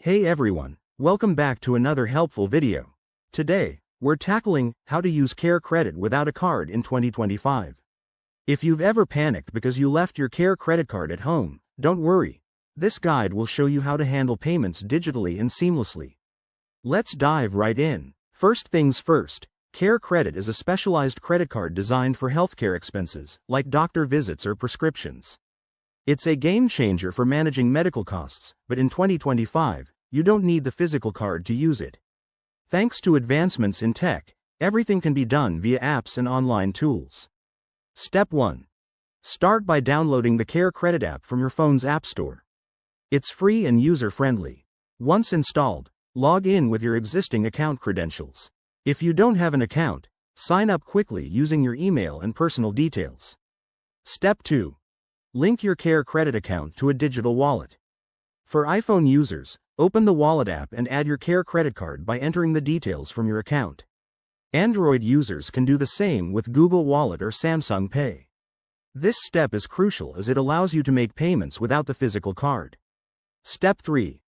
Hey everyone, welcome back to another helpful video. Today, we're tackling how to use Care Credit without a card in 2025. If you've ever panicked because you left your Care credit card at home, don't worry. This guide will show you how to handle payments digitally and seamlessly. Let's dive right in. First things first, Care Credit is a specialized credit card designed for healthcare expenses, like doctor visits or prescriptions. It's a game changer for managing medical costs, but in 2025, you don't need the physical card to use it. Thanks to advancements in tech, everything can be done via apps and online tools. Step 1. Start by downloading the Care Credit app from your phone's App Store. It's free and user-friendly. Once installed, log in with your existing account credentials. If you don't have an account, sign up quickly using your email and personal details. Step 2. Link your Care Credit account to a digital wallet. For iPhone users, open the Wallet app and add your Care Credit card by entering the details from your account. Android users can do the same with Google Wallet or Samsung Pay. This step is crucial as it allows you to make payments without the physical card. Step 3.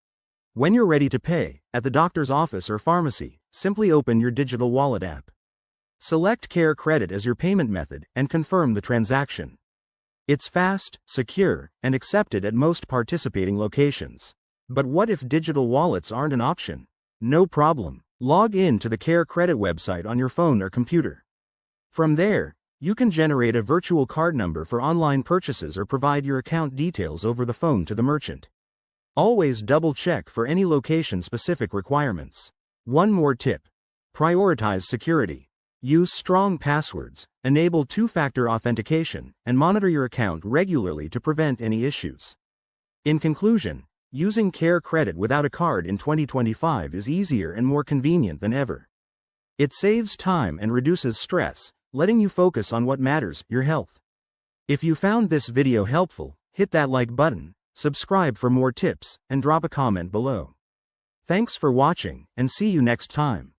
When you're ready to pay, at the doctor's office or pharmacy, simply open your digital wallet app. Select Care Credit as your payment method and confirm the transaction. It's fast, secure, and accepted at most participating locations. But what if digital wallets aren't an option? No problem. Log in to the Care Credit website on your phone or computer. From there, you can generate a virtual card number for online purchases or provide your account details over the phone to the merchant. Always double-check for any location-specific requirements. One more tip. Prioritize security. Use strong passwords, enable two-factor authentication, and monitor your account regularly to prevent any issues. In conclusion, using Care Credit without a card in 2025 is easier and more convenient than ever. It saves time and reduces stress, letting you focus on what matters, your health. If you found this video helpful, hit that like button, subscribe for more tips, and drop a comment below. Thanks for watching, and see you next time.